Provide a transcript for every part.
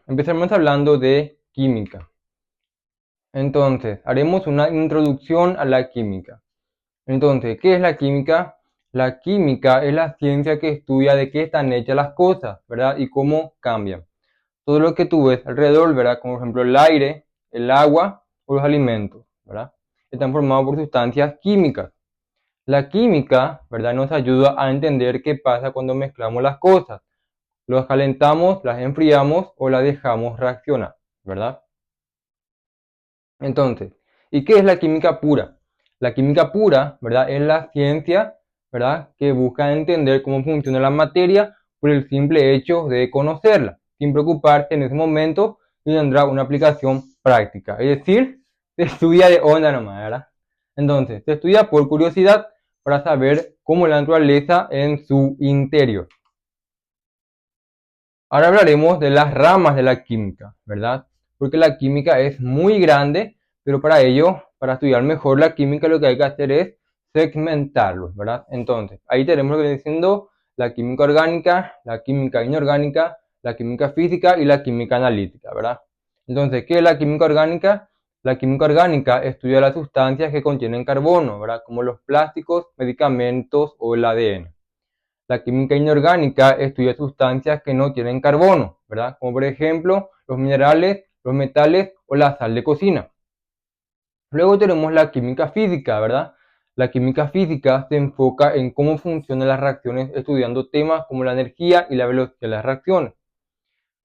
Empezaremos hablando de química. Entonces, haremos una introducción a la química. Entonces, ¿qué es la química? La química es la ciencia que estudia de qué están hechas las cosas, ¿verdad? Y cómo cambian. Todo lo que tú ves alrededor, ¿verdad? Como por ejemplo el aire, el agua o los alimentos, ¿verdad? Están formados por sustancias químicas. La química, ¿verdad? Nos ayuda a entender qué pasa cuando mezclamos las cosas. Los calentamos, las enfriamos o las dejamos reaccionar, ¿verdad? Entonces, ¿y qué es la química pura? La química pura, ¿verdad? Es la ciencia, ¿verdad? Que busca entender cómo funciona la materia por el simple hecho de conocerla, sin preocuparse en ese momento y tendrá una aplicación práctica. Es decir, se estudia de onda nomás, ¿verdad? Entonces, se estudia por curiosidad para saber cómo es la naturaleza en su interior. Ahora hablaremos de las ramas de la química, ¿verdad? Porque la química es muy grande, pero para ello, para estudiar mejor la química, lo que hay que hacer es segmentarlos, ¿verdad? Entonces, ahí tenemos lo que viene siendo la química orgánica, la química inorgánica, la química física y la química analítica, ¿verdad? Entonces, ¿qué es la química orgánica? La química orgánica estudia las sustancias que contienen carbono, ¿verdad? Como los plásticos, medicamentos o el ADN. La química inorgánica estudia sustancias que no tienen carbono, ¿verdad? Como por ejemplo los minerales, los metales o la sal de cocina. Luego tenemos la química física, ¿verdad? La química física se enfoca en cómo funcionan las reacciones estudiando temas como la energía y la velocidad de las reacciones.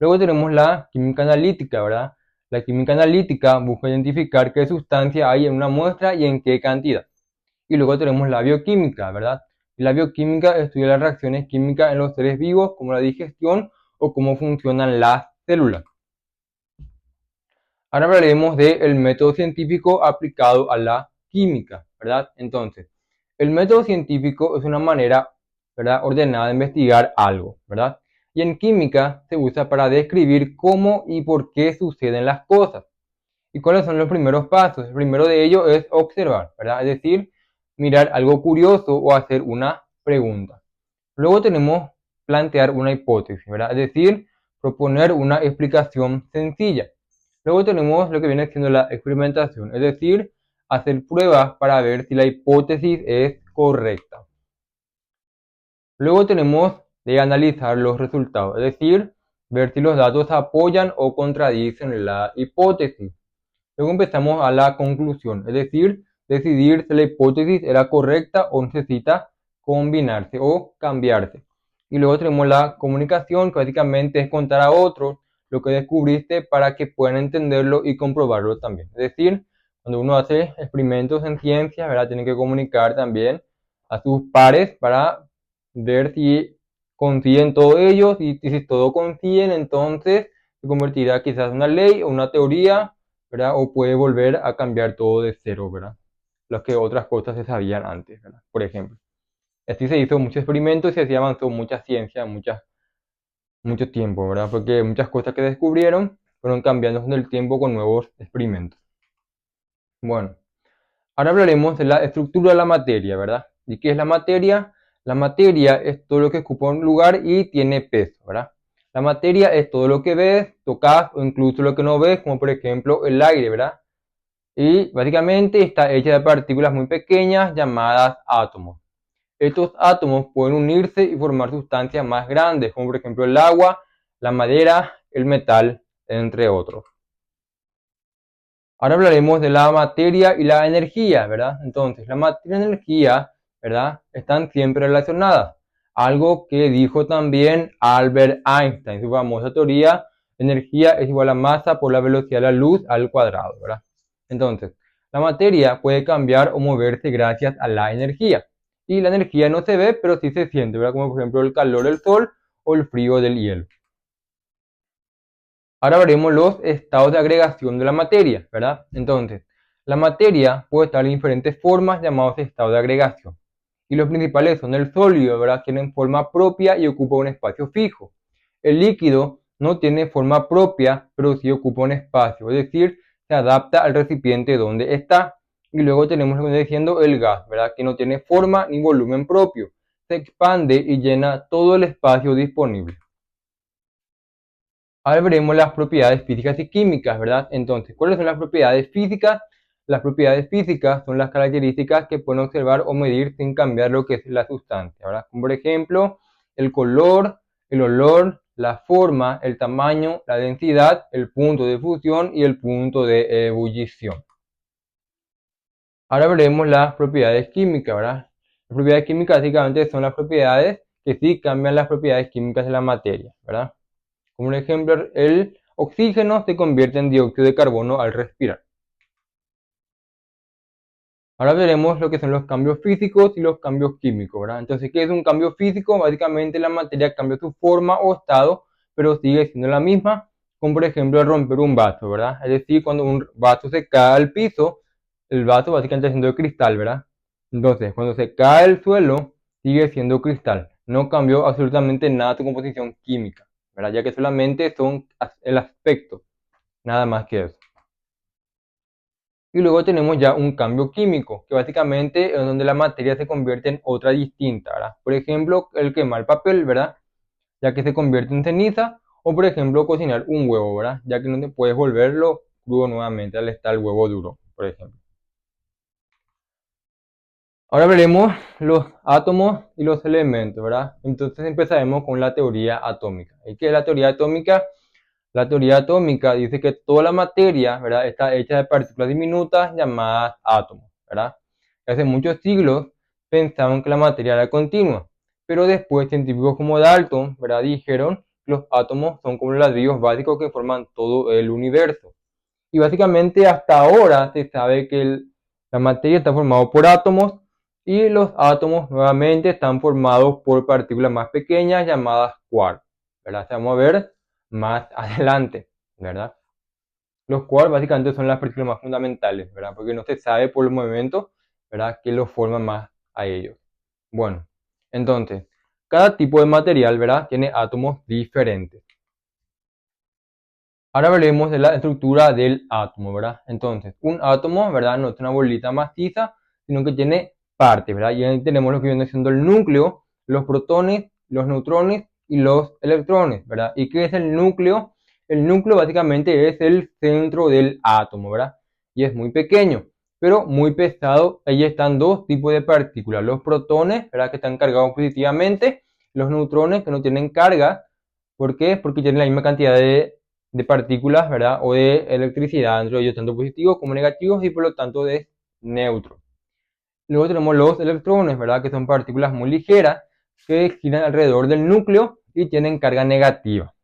Luego tenemos la química analítica, ¿verdad? La química analítica busca identificar qué sustancia hay en una muestra y en qué cantidad. Y luego tenemos la bioquímica, ¿verdad? Y la bioquímica estudia las reacciones químicas en los seres vivos, como la digestión o cómo funcionan las células. Ahora hablaremos del método científico aplicado a la química, ¿verdad? Entonces, el método científico es una manera, ¿verdad?, ordenada de investigar algo, ¿verdad? Y en química se usa para describir cómo y por qué suceden las cosas. ¿Y cuáles son los primeros pasos? El primero de ellos es observar, ¿verdad? Es decir, mirar algo curioso o hacer una pregunta. Luego tenemos plantear una hipótesis, ¿verdad? Es decir, proponer una explicación sencilla. Luego tenemos lo que viene siendo la experimentación, es decir, hacer pruebas para ver si la hipótesis es correcta. Luego tenemos de analizar los resultados, es decir, ver si los datos apoyan o contradicen la hipótesis. Luego empezamos a la conclusión, es decir, decidir si la hipótesis era correcta o necesita combinarse o cambiarse. Y luego tenemos la comunicación, que básicamente es contar a otros lo que descubriste para que puedan entenderlo y comprobarlo también. Es decir, cuando uno hace experimentos en ciencia, ¿verdad? Tiene que comunicar también a sus pares para ver si coinciden todos ellos y si todos coinciden, entonces se convertirá quizás en una ley o una teoría, ¿verdad? O puede volver a cambiar todo de cero, ¿verdad? Las que otras cosas se sabían antes, ¿verdad? Por ejemplo. Así se hizo muchos experimentos y así avanzó mucha ciencia, mucho tiempo, ¿verdad? Porque muchas cosas que descubrieron fueron cambiando con el tiempo con nuevos experimentos. Bueno, ahora hablaremos de la estructura de la materia, ¿verdad? ¿Y qué es la materia? La materia es todo lo que ocupa un lugar y tiene peso, ¿verdad? La materia es todo lo que ves, tocas o incluso lo que no ves, como por ejemplo el aire, ¿verdad? Y básicamente está hecha de partículas muy pequeñas llamadas átomos. Estos átomos pueden unirse y formar sustancias más grandes, como por ejemplo el agua, la madera, el metal, entre otros. Ahora hablaremos de la materia y la energía, ¿verdad? Entonces, la materia y la energía, ¿verdad? Están siempre relacionadas. Algo que dijo también Albert Einstein, su famosa teoría, energía es igual a masa por la velocidad de la luz al cuadrado, ¿verdad? Entonces, la materia puede cambiar o moverse gracias a la energía. Y la energía no se ve, pero sí se siente, ¿verdad? Como por ejemplo el calor del sol o el frío del hielo. Ahora veremos los estados de agregación de la materia, ¿verdad? Entonces, la materia puede estar en diferentes formas llamados estados de agregación. Y los principales son el sólido, ¿verdad? Tienen forma propia y ocupa un espacio fijo. El líquido no tiene forma propia, pero sí ocupa un espacio, es decir, se adapta al recipiente donde está. Y luego tenemos lo que viene diciendo el gas, ¿verdad? Que no tiene forma ni volumen propio. Se expande y llena todo el espacio disponible. Ahora veremos las propiedades físicas y químicas, ¿verdad? Entonces, ¿cuáles son las propiedades físicas? Las propiedades físicas son las características que pueden observar o medir sin cambiar lo que es la sustancia, ¿verdad? Como por ejemplo, el color, el olor, la forma, el tamaño, la densidad, el punto de fusión y el punto de ebullición. Ahora veremos las propiedades químicas, ¿verdad? Las propiedades químicas básicamente son las propiedades que sí cambian las propiedades químicas de la materia, ¿verdad? Como un ejemplo, el oxígeno se convierte en dióxido de carbono al respirar. Ahora veremos lo que son los cambios físicos y los cambios químicos, ¿verdad? Entonces, ¿qué es un cambio físico? Básicamente la materia cambia su forma o estado, pero sigue siendo la misma, como por ejemplo al romper un vaso, ¿verdad? Es decir, cuando un vaso se cae al piso, el vaso básicamente está siendo de cristal, ¿verdad? Entonces, cuando se cae al suelo, sigue siendo cristal. No cambió absolutamente nada su composición química, ¿verdad? Ya que solamente son el aspecto, nada más que eso. Y luego tenemos ya un cambio químico, que básicamente es donde la materia se convierte en otra distinta, ¿verdad? Por ejemplo, el quemar papel, ¿verdad? Ya que se convierte en ceniza, o por ejemplo, cocinar un huevo, ¿verdad? Ya que no te puedes volverlo crudo nuevamente al estar el huevo duro, por ejemplo. Ahora veremos los átomos y los elementos, ¿verdad? Entonces empezaremos con la teoría atómica. ¿Y qué es la teoría atómica? La teoría atómica dice que toda la materia, ¿verdad?, está hecha de partículas diminutas llamadas átomos, ¿verdad? Hace muchos siglos pensaban que la materia era continua, pero después científicos como Dalton, ¿verdad?, dijeron que los átomos son como los ladrillos básicos que forman todo el universo. Y básicamente hasta ahora se sabe que la materia está formada por átomos y los átomos nuevamente están formados por partículas más pequeñas llamadas quarks, ¿verdad? Vamos a ver más adelante, ¿verdad? Los quarks básicamente son las partículas más fundamentales, ¿verdad? Porque no se sabe por el movimiento, ¿verdad?, qué los forma más a ellos. Bueno, entonces, cada tipo de material, ¿verdad?, tiene átomos diferentes. Ahora veremos de la estructura del átomo, ¿verdad? Entonces, un átomo, ¿verdad?, no es una bolita maciza, sino que tiene partes, ¿verdad? Y ahí tenemos lo que viene siendo el núcleo, los protones, los neutrones y los electrones, ¿verdad? ¿Y qué es el núcleo? El núcleo básicamente es el centro del átomo, ¿verdad? Y es muy pequeño, pero muy pesado. Ahí están dos tipos de partículas, los protones, ¿verdad?, que están cargados positivamente, los neutrones que no tienen carga. ¿Por qué? Porque tienen la misma cantidad de partículas, ¿verdad? O de electricidad dentro de ellos, tanto positivos como negativos, y por lo tanto de neutro. Luego tenemos los electrones, ¿verdad? Que son partículas muy ligeras que giran alrededor del núcleo y tienen carga negativa.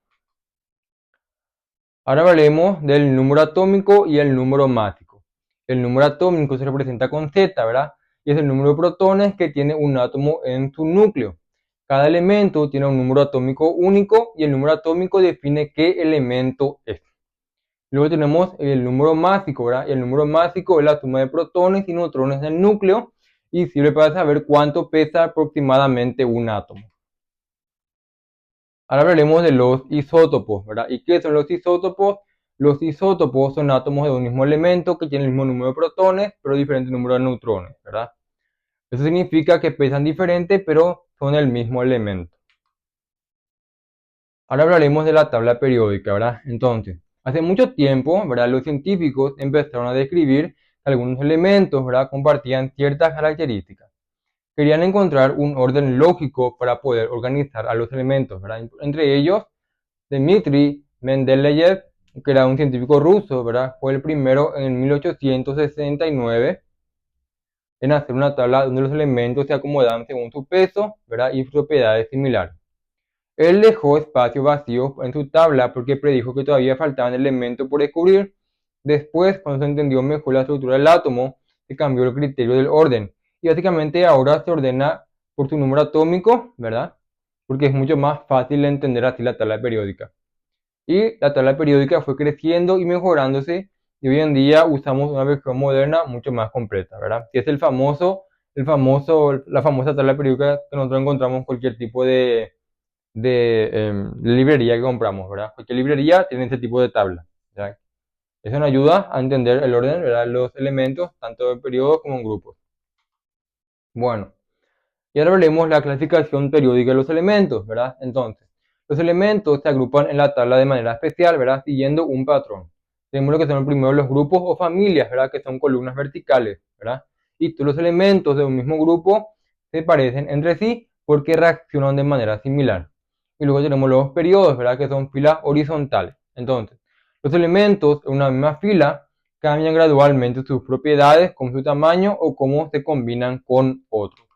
Ahora hablaremos del número atómico y el número másico. El número atómico se representa con Z, ¿verdad? Y es el número de protones que tiene un átomo en su núcleo. Cada elemento tiene un número atómico único y el número atómico define qué elemento es. Luego tenemos el número másico, ¿verdad? Y el número másico es la suma de protones y neutrones del núcleo y sirve para saber cuánto pesa aproximadamente un átomo. Ahora hablaremos de los isótopos, ¿verdad? ¿Y qué son los isótopos? Los isótopos son átomos de un mismo elemento que tienen el mismo número de protones, pero diferente número de neutrones, ¿verdad? Eso significa que pesan diferente, pero son el mismo elemento. Ahora hablaremos de la tabla periódica, ¿verdad? Entonces, hace mucho tiempo, ¿verdad?, los científicos empezaron a describir que algunos elementos, ¿verdad?, compartían ciertas características. Querían encontrar un orden lógico para poder organizar a los elementos, ¿verdad? Entre ellos, Dmitri Mendeleev, que era un científico ruso, ¿verdad?, fue el primero en 1869 en hacer una tabla donde los elementos se acomodaban según su peso, ¿verdad?, y propiedades similares. Él dejó espacio vacío en su tabla porque predijo que todavía faltaban elementos por descubrir. Después, cuando se entendió mejor la estructura del átomo, se cambió el criterio del orden. Y básicamente ahora se ordena por su número atómico, ¿verdad? Porque es mucho más fácil entender así la tabla periódica. Y la tabla periódica fue creciendo y mejorándose. Y hoy en día usamos una versión moderna mucho más completa, ¿verdad? Que es la famosa tabla periódica que nosotros encontramos en cualquier tipo de librería que compramos, ¿verdad? Cualquier librería tiene este tipo de tabla, ¿verdad? Eso nos ayuda a entender el orden, ¿verdad?, los elementos, tanto en periodos como en grupos. Bueno, y ahora veremos la clasificación periódica de los elementos, ¿verdad? Entonces, Los elementos se agrupan en la tabla de manera especial, ¿verdad? Siguiendo un patrón. Tenemos lo que son primero los grupos o familias, ¿verdad? Que son columnas verticales, ¿verdad? Y todos los elementos de un mismo grupo se parecen entre sí porque reaccionan de manera similar. Y luego tenemos los periodos, ¿verdad? Que son filas horizontales. Entonces, los elementos en una misma fila cambian gradualmente sus propiedades con su tamaño o cómo se combinan con otros.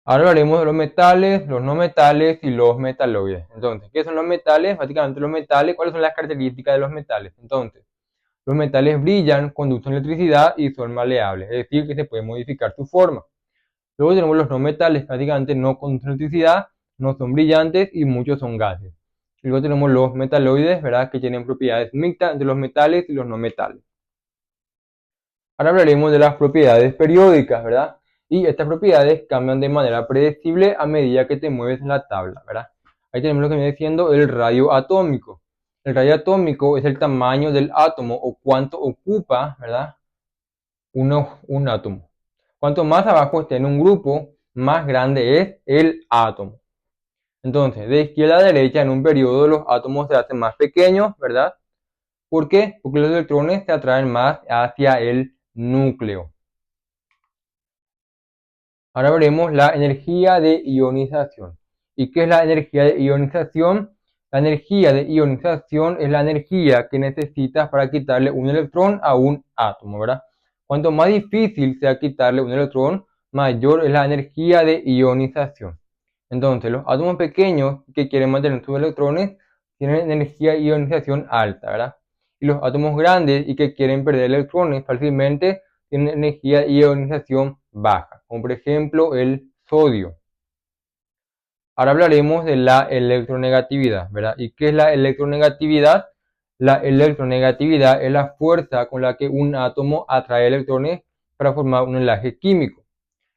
Ahora hablaremos de los metales, los no metales y los metaloides. Entonces, ¿qué son los metales? Básicamente los metales, ¿cuáles son las características de los metales? Entonces, los metales brillan, conducen electricidad y son maleables, es decir, que se puede modificar su forma. Luego tenemos los no metales, prácticamente no conducen electricidad, no son brillantes y muchos son gases. Y luego tenemos los metaloides, ¿verdad? Que tienen propiedades mixtas entre los metales y los no metales. Ahora hablaremos de las propiedades periódicas, ¿verdad? Y estas propiedades cambian de manera predecible a medida que te mueves en la tabla, ¿verdad? Ahí tenemos lo que viene siendo el radio atómico. El radio atómico es el tamaño del átomo o cuánto ocupa, ¿verdad? Un átomo. Cuanto más abajo esté en un grupo, más grande es el átomo. Entonces, de izquierda a derecha, en un periodo los átomos se hacen más pequeños, ¿verdad? ¿Por qué? Porque los electrones se atraen más hacia el núcleo. Ahora veremos la energía de ionización. ¿Y qué es la energía de ionización? La energía de ionización es la energía que necesitas para quitarle un electrón a un átomo, ¿verdad? Cuanto más difícil sea quitarle un electrón, mayor es la energía de ionización. Entonces, los átomos pequeños que quieren mantener sus electrones tienen energía de ionización alta, ¿verdad? Y los átomos grandes y que quieren perder electrones fácilmente tienen energía de ionización baja, como por ejemplo el sodio. Ahora hablaremos de la electronegatividad, ¿verdad? ¿Y qué es la electronegatividad? La electronegatividad es la fuerza con la que un átomo atrae electrones para formar un enlace químico.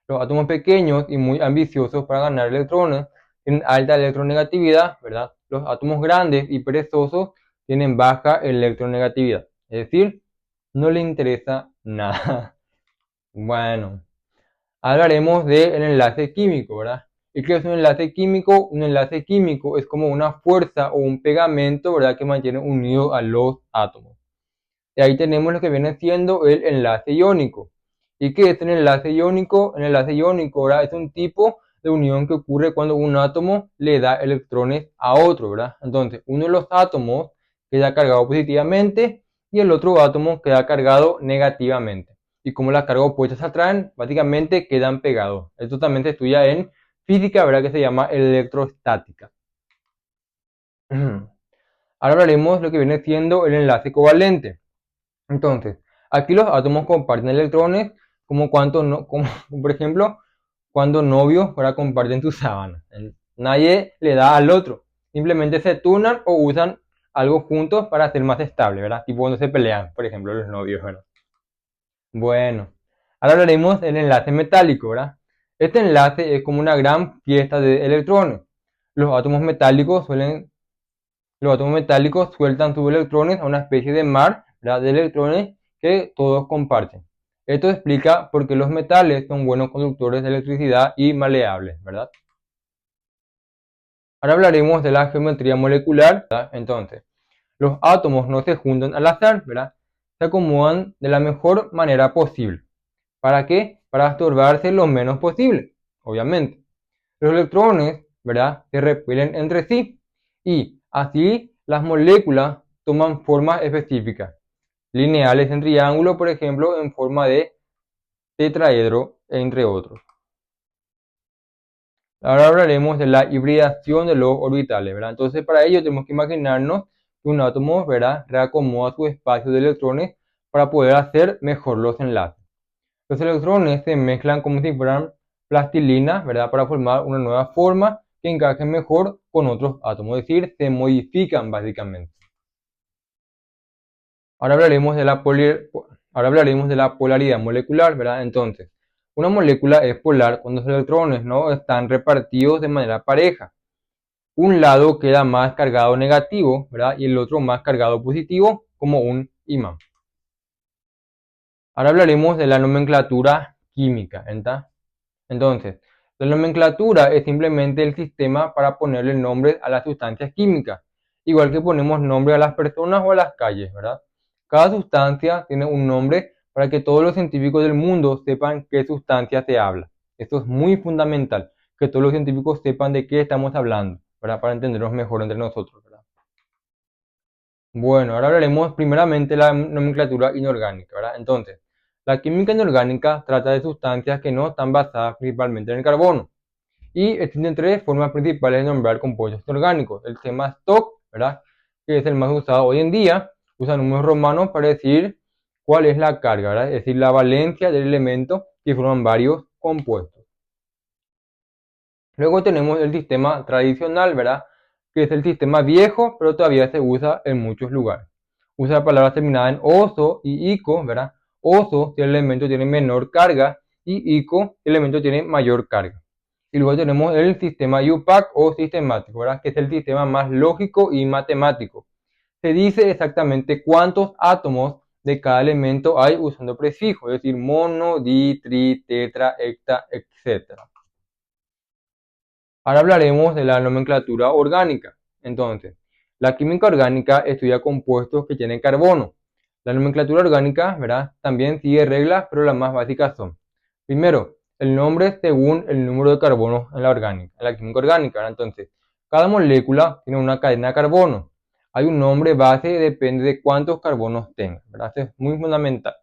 Los átomos pequeños y muy ambiciosos para ganar electrones tienen alta electronegatividad, ¿verdad? Los átomos grandes y perezosos tienen baja electronegatividad, es decir, no le interesa nada. Bueno, hablaremos del enlace químico, ¿verdad? ¿Y qué es un enlace químico? Un enlace químico es como una fuerza o un pegamento, ¿verdad? Que mantiene unidos a los átomos. Y ahí tenemos lo que viene siendo el enlace iónico. ¿Y qué es el enlace iónico? El enlace iónico, ¿verdad? Es un tipo de unión que ocurre cuando un átomo le da electrones a otro, ¿verdad? Entonces, uno de los átomos queda cargado positivamente y el otro átomo queda cargado negativamente. Y como las cargas opuestas se atraen, básicamente quedan pegados. Esto también se estudia en física, ¿verdad? Que se llama electrostática. Ahora hablaremos de lo que viene siendo el enlace covalente. Entonces, aquí los átomos comparten electrones como cuando como por ejemplo, cuando novios ahora comparten tu sábana. Nadie le da al otro. Simplemente se turnan o usan algo juntos para ser más estable, ¿verdad? Tipo cuando se pelean, por ejemplo, los novios, ¿verdad? Bueno, ahora hablaremos del enlace metálico, ¿verdad? Este enlace es como una gran fiesta de electrones. Los átomos metálicos los átomos metálicos sueltan sus electrones a una especie de mar, ¿verdad? De electrones que todos comparten. Esto explica por qué los metales son buenos conductores de electricidad y maleables, ¿verdad? Ahora hablaremos de la geometría molecular, ¿verdad? Entonces, los átomos no se juntan al azar, ¿verdad? Se acomodan de la mejor manera posible. ¿Para qué? Para estorbarse lo menos posible, obviamente. Los electrones, ¿verdad? Se repelen entre sí y así las moléculas toman formas específicas, lineales en triángulo, por ejemplo, en forma de tetraedro, entre otros. Ahora hablaremos de la hibridación de los orbitales, ¿verdad? Entonces, para ello tenemos que imaginarnos que un átomo, ¿verdad? Reacomoda su espacio de electrones para poder hacer mejor los enlaces. Los electrones se mezclan como si fueran plastilina, ¿verdad? Para formar una nueva forma que encaje mejor con otros átomos, es decir, se modifican básicamente. Ahora hablaremos de la polaridad molecular, ¿verdad? Entonces, una molécula es polar cuando los electrones no están repartidos de manera pareja. Un lado queda más cargado negativo, ¿verdad? Y el otro más cargado positivo, como un imán. Ahora hablaremos de la nomenclatura química, ¿verdad? Entonces, La nomenclatura es simplemente el sistema para ponerle nombres a las sustancias químicas, igual que ponemos nombre a las personas o a las calles, ¿verdad? Cada sustancia tiene un nombre para que todos los científicos del mundo sepan qué sustancia se habla. Esto es muy fundamental, que todos los científicos sepan de qué estamos hablando, ¿verdad? Para entendernos mejor entre nosotros, ¿verdad? Bueno, ahora hablaremos primeramente de la nomenclatura inorgánica, ¿verdad? Entonces, la química inorgánica trata de sustancias que no están basadas principalmente en el carbono. Y existen tres formas principales de nombrar compuestos orgánicos. El tema stock, ¿verdad? Que es el más usado hoy en día. Usa números romanos para decir cuál es la carga, ¿verdad? Es decir, la valencia del elemento que forman varios compuestos. Luego tenemos el sistema tradicional, ¿verdad? Que es el sistema viejo, pero todavía se usa en muchos lugares. Usa palabras terminadas en oso y ico, ¿verdad? Oso si el elemento tiene menor carga y ico si el elemento tiene mayor carga. Y luego tenemos el sistema UPAC o sistemático, ¿verdad? Que es el sistema más lógico y matemático. Se dice exactamente cuántos átomos de cada elemento hay usando prefijos, es decir, mono, di, tri, tetra, hecta, etc. Ahora hablaremos de la nomenclatura orgánica. Entonces, la química orgánica estudia compuestos que tienen carbono. La nomenclatura orgánica, ¿verdad? También sigue reglas, pero las más básicas son: primero, el nombre según el número de carbonos en la orgánica, en la química orgánica, ¿verdad? Entonces, cada molécula tiene una cadena de carbono. Hay un nombre base y depende de cuántos carbonos tenga, ¿verdad? Eso es muy fundamental.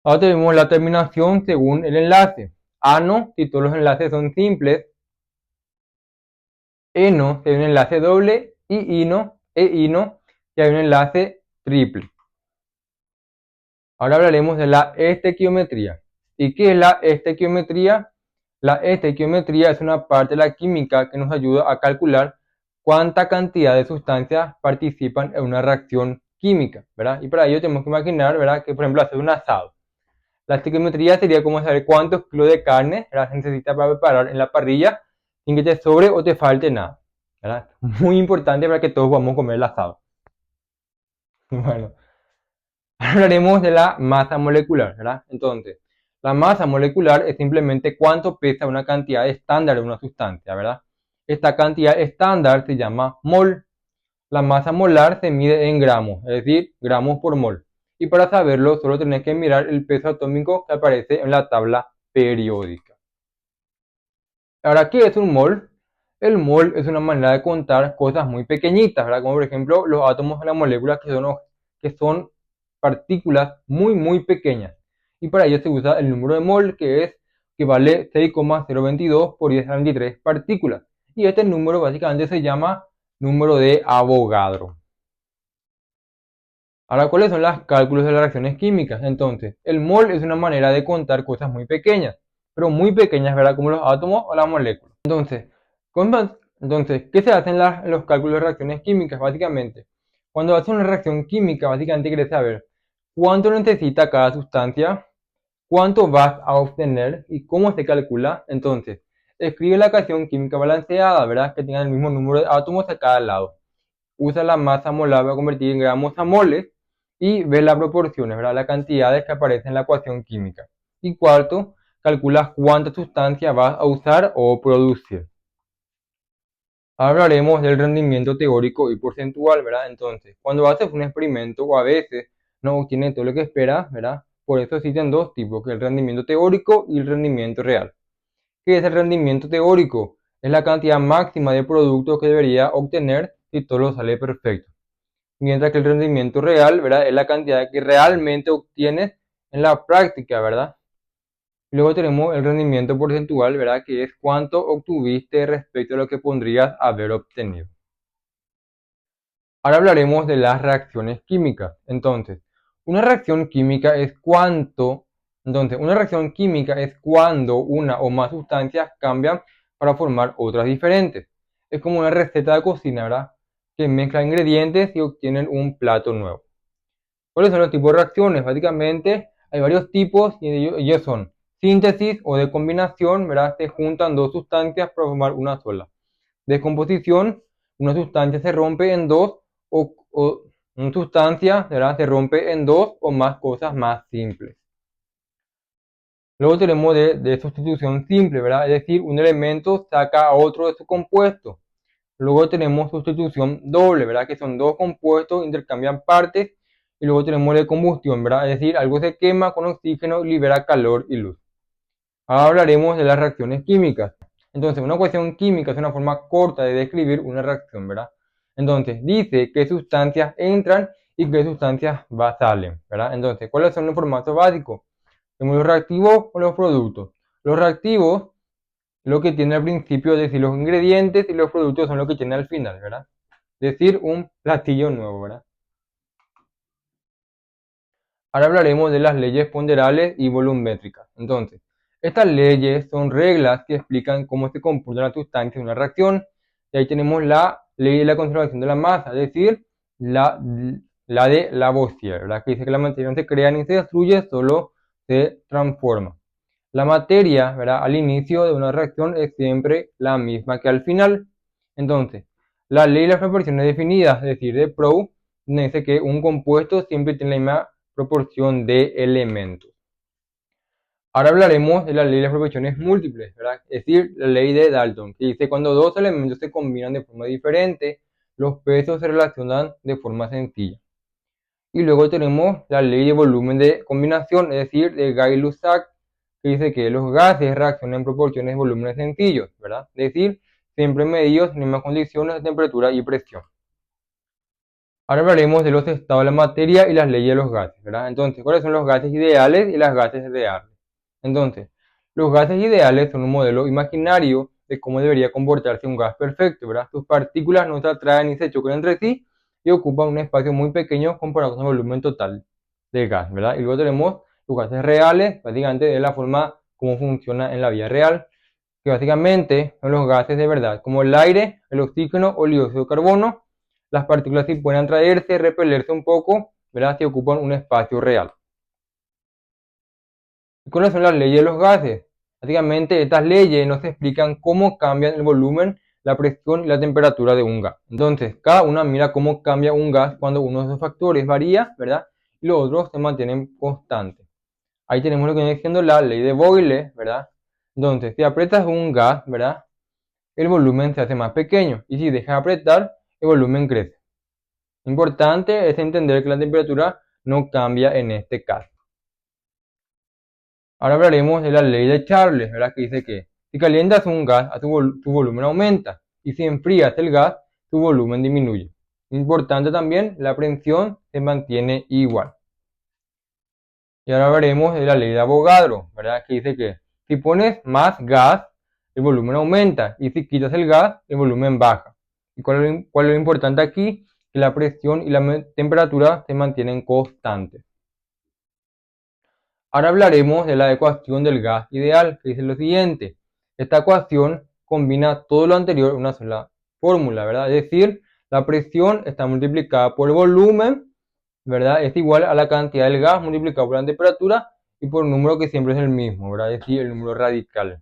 Ahora tenemos la terminación según el enlace. Ano, si todos los enlaces son simples. Eno, si hay un enlace doble, y ino, si hay un enlace triple. Ahora hablaremos de la estequiometría. ¿Y qué es la estequiometría? La estequiometría es una parte de la química que nos ayuda a calcular cuánta cantidad de sustancias participan en una reacción química, ¿verdad? Y para ello tenemos que imaginar, ¿verdad?, que por ejemplo hacer un asado. La estequiometría sería como saber cuántos kilos de carne, ¿verdad?, se necesita para preparar en la parrilla sin que te sobre o te falte nada, ¿verdad? Muy importante para que todos podamos comer el asado. Bueno, hablaremos de la masa molecular, ¿verdad? Entonces, la masa molecular es simplemente cuánto pesa una cantidad estándar de una sustancia, ¿verdad? Esta cantidad estándar se llama mol. La masa molar se mide en gramos, es decir, gramos por mol. Y para saberlo, solo tenés que mirar el peso atómico que aparece en la tabla periódica. Ahora, ¿qué es un mol? El mol es una manera de contar cosas muy pequeñitas, ¿verdad? Como por ejemplo los átomos de la molécula que son partículas muy muy pequeñas. Y para ello se usa el número de mol que vale 6,022 por 10 a la 23 partículas. Y este número básicamente se llama número de Avogadro. Ahora, ¿cuáles son los cálculos de las reacciones químicas? Entonces, el mol es una manera de contar cosas muy pequeñas, pero muy pequeñas, ¿verdad? Como los átomos o las moléculas. Entonces, ¿qué se hace en los cálculos de reacciones químicas? Básicamente, cuando haces una reacción química, básicamente quieres saber cuánto necesita cada sustancia, cuánto vas a obtener y cómo se calcula. Entonces, escribe la ecuación química balanceada, ¿verdad? Que tenga el mismo número de átomos a cada lado. Usa la masa molar para convertir en gramos a moles y ve las proporciones, ¿verdad? Las cantidades que aparecen en la ecuación química. Y cuarto, calculas cuánta sustancia vas a usar o producir. Hablaremos del rendimiento teórico y porcentual, ¿verdad? Entonces, cuando haces un experimento o a veces no obtienes todo lo que esperas, ¿verdad? Por eso existen dos tipos, que es el rendimiento teórico y el rendimiento real. ¿Qué es el rendimiento teórico? Es la cantidad máxima de productos que debería obtener si todo sale perfecto. Mientras que el rendimiento real, ¿verdad?, es la cantidad que realmente obtienes en la práctica, ¿verdad? Luego tenemos el rendimiento porcentual, ¿verdad?, que es cuánto obtuviste respecto a lo que podrías haber obtenido. Ahora hablaremos de las reacciones químicas. Entonces, una reacción química es cuando una o más sustancias cambian para formar otras diferentes. Es como una receta de cocina, ¿verdad?, que mezcla ingredientes y obtienen un plato nuevo. ¿Cuáles son los tipos de reacciones? Básicamente hay varios tipos y ellos son síntesis o de combinación, ¿verdad? Se juntan dos sustancias para formar una sola. Descomposición, una sustancia se rompe en dos o una sustancia, ¿verdad?, se rompe en dos o más cosas más simples. Luego tenemos de sustitución simple, ¿verdad? Es decir, un elemento saca a otro de su compuesto. Luego tenemos sustitución doble, ¿verdad? Que son dos compuestos, intercambian partes. Y luego tenemos de combustión, ¿verdad? Es decir, algo se quema con oxígeno y libera calor y luz. Ahora hablaremos de las reacciones químicas. Entonces, una ecuación química es una forma corta de describir una reacción, ¿verdad? Entonces, dice qué sustancias entran y qué sustancias salen, ¿verdad? Entonces, ¿cuáles son los formatos básicos? Tenemos los reactivos o los productos. Los reactivos, lo que tiene al principio, es decir, los ingredientes, y los productos son lo que tiene al final, ¿verdad? Es decir, un platillo nuevo, ¿verdad? Ahora hablaremos de las leyes ponderales y volumétricas. Entonces, estas leyes son reglas que explican cómo se comporta la sustancia en una reacción. Y ahí tenemos la ley de la conservación de la masa, es decir, la, la de Lavoisier, ¿verdad? Que dice que la materia no se crea ni se destruye, solo se transforma. La materia, ¿verdad? Al inicio de una reacción es siempre la misma que al final. Entonces, la ley de las proporciones definidas, es decir, de Proust, dice que un compuesto siempre tiene la misma proporción de elementos. Ahora hablaremos de la ley de las proporciones múltiples, ¿verdad? Es decir, la ley de Dalton, que dice cuando dos elementos se combinan de forma diferente, los pesos se relacionan de forma sencilla. Y luego tenemos la ley de volumen de combinación, es decir, de Gay-Lussac, que dice que los gases reaccionan en proporciones de volúmenes sencillos, ¿verdad? Es decir, siempre medidos en mismas condiciones de temperatura y presión. Ahora hablaremos de los estados de la materia y las leyes de los gases, ¿verdad? Entonces, ¿cuáles son los gases ideales y los gases reales? Entonces, los gases ideales son un modelo imaginario de cómo debería comportarse un gas perfecto, ¿verdad? Sus partículas no se atraen ni se chocan entre sí y ocupan un espacio muy pequeño comparado con el volumen total del gas, ¿verdad? Y luego tenemos los gases reales, básicamente de la forma como funciona en la vida real, que básicamente son los gases de verdad, como el aire, el oxígeno o el dióxido de carbono. Las partículas sí pueden atraerse, repelerse un poco, ¿verdad? Si ocupan un espacio real. ¿Y cuáles son las leyes de los gases? Básicamente estas leyes nos explican cómo cambian el volumen, la presión y la temperatura de un gas. Entonces, cada una mira cómo cambia un gas cuando uno de esos factores varía, ¿verdad? Y los otros se mantienen constantes. Ahí tenemos lo que viene siendo la ley de Boyle, ¿verdad? Entonces, si aprietas un gas, ¿verdad? El volumen se hace más pequeño y si dejas apretar, el volumen crece. Importante es entender que la temperatura no cambia en este caso. Ahora hablaremos de la ley de Charles, ¿verdad? Que dice que si calientas un gas, tu volumen aumenta y si enfrías el gas, tu volumen disminuye. Importante también, la presión se mantiene igual. Y ahora hablaremos de la ley de Avogadro, ¿verdad? Que dice que si pones más gas, el volumen aumenta y si quitas el gas, el volumen baja. ¿Y cuál es lo importante aquí? Que la presión y la temperatura se mantienen constantes. Ahora hablaremos de la ecuación del gas ideal, que dice lo siguiente. Esta ecuación combina todo lo anterior en una sola fórmula, ¿verdad? Es decir, la presión está multiplicada por el volumen, ¿verdad? Es igual a la cantidad del gas multiplicado por la temperatura y por un número que siempre es el mismo, ¿verdad? Es decir, el número radical.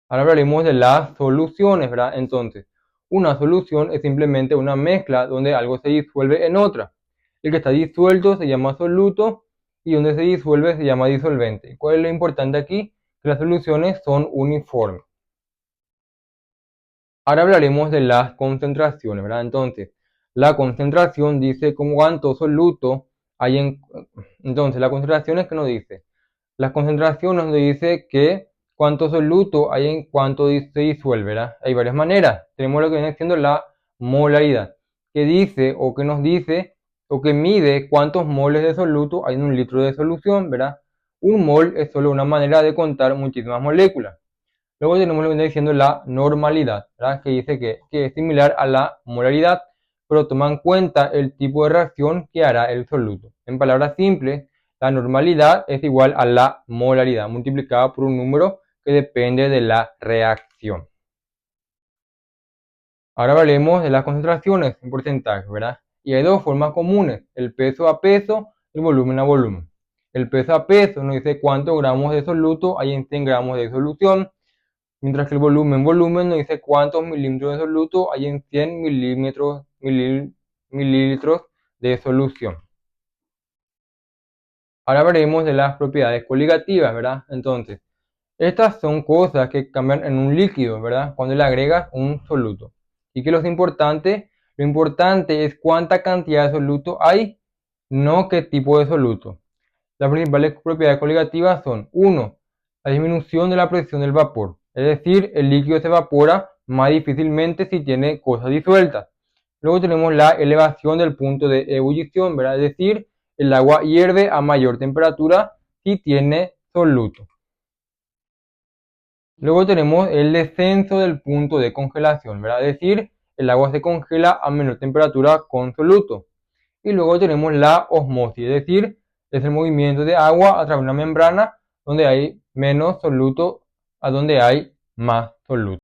Ahora hablaremos de las soluciones, ¿verdad? Entonces, una solución es simplemente una mezcla donde algo se disuelve en otra. El que está disuelto se llama soluto y donde se disuelve se llama disolvente. ¿Cuál es lo importante aquí? Que las soluciones son uniformes. Ahora hablaremos de las concentraciones, ¿verdad? Entonces, la concentración dice cuánto soluto hay en... Entonces, la concentración es que nos dice. Las concentraciones nos dice que cuánto soluto hay en cuánto se disuelve, ¿verdad? Hay varias maneras. Tenemos lo que viene siendo la molaridad, que dice o que nos dice o que mide cuántos moles de soluto hay en un litro de solución, ¿verdad? Un mol es solo una manera de contar muchísimas moléculas. Luego tenemos lo que viene diciendo la normalidad, ¿verdad? Que dice que es similar a la molaridad, pero toma en cuenta el tipo de reacción que hará el soluto. En palabras simples, la normalidad es igual a la molaridad multiplicada por un número que depende de la reacción. Ahora hablaremos de las concentraciones en porcentaje, ¿verdad? Y hay dos formas comunes, el peso a peso y el volumen a volumen. El peso a peso nos dice cuántos gramos de soluto hay en 100 gramos de solución, mientras que el volumen nos dice cuántos milímetros de soluto hay en 100 mililitros de solución. Ahora veremos de las propiedades coligativas, ¿verdad? Entonces, estas son cosas que cambian en un líquido, ¿verdad? Cuando le agregas un soluto. Y que lo importante es cuánta cantidad de soluto hay, no qué tipo de soluto. Las principales propiedades coligativas son: 1. La disminución de la presión del vapor, es decir, el líquido se evapora más difícilmente si tiene cosas disueltas. Luego tenemos la elevación del punto de ebullición, ¿verdad? Es decir, el agua hierve a mayor temperatura si tiene soluto. Luego tenemos el descenso del punto de congelación, ¿verdad? Es decir, el agua se congela a menor temperatura con soluto. Y luego tenemos la osmosis, es decir, es el movimiento de agua a través de una membrana donde hay menos soluto a donde hay más soluto.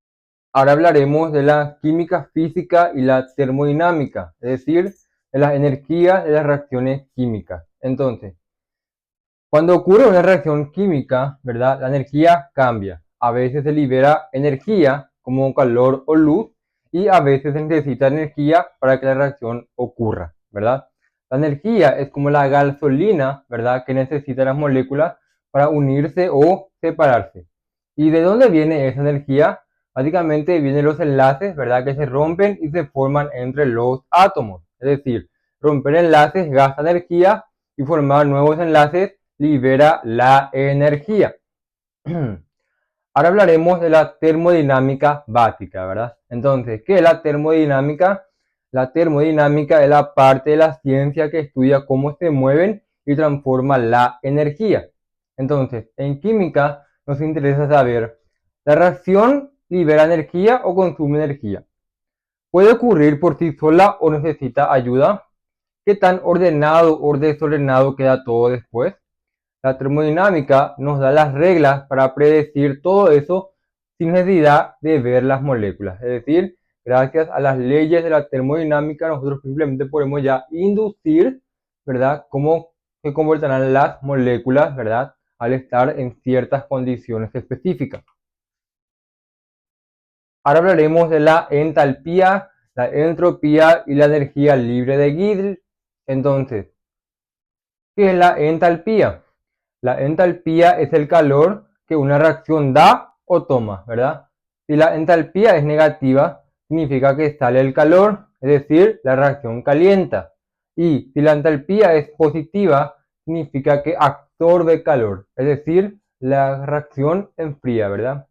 Ahora hablaremos de la química física y la termodinámica, es decir, de las energías de las reacciones químicas. Entonces, cuando ocurre una reacción química, ¿verdad? La energía cambia. A veces se libera energía como calor o luz y a veces se necesita energía para que la reacción ocurra, ¿verdad? La energía es como la gasolina, ¿verdad? Que necesitan las moléculas para unirse o separarse. ¿Y de dónde viene esa energía? Básicamente vienen los enlaces, ¿verdad? Que se rompen y se forman entre los átomos. Es decir, romper enlaces gasta energía y formar nuevos enlaces libera la energía. Ahora hablaremos de la termodinámica básica, ¿verdad? Entonces, ¿qué es la termodinámica? La termodinámica es la parte de la ciencia que estudia cómo se mueven y transforma la energía. Entonces, en química nos interesa saber, ¿la reacción libera energía o consume energía? ¿Puede ocurrir por sí sola o necesita ayuda? ¿Qué tan ordenado o desordenado queda todo después? La termodinámica nos da las reglas para predecir todo eso sin necesidad de ver las moléculas. Es decir, gracias a las leyes de la termodinámica nosotros simplemente podemos ya inducir, ¿verdad?, cómo se comportarán las moléculas, ¿verdad?, al estar en ciertas condiciones específicas. Ahora hablaremos de la entalpía, la entropía y la energía libre de Gibbs. Entonces, ¿qué es la entalpía? La entalpía es el calor que una reacción da o toma, ¿verdad? Si la entalpía es negativa, significa que sale el calor, es decir, la reacción calienta. Y si la entalpía es positiva, significa que absorbe calor, es decir, la reacción enfría, ¿verdad?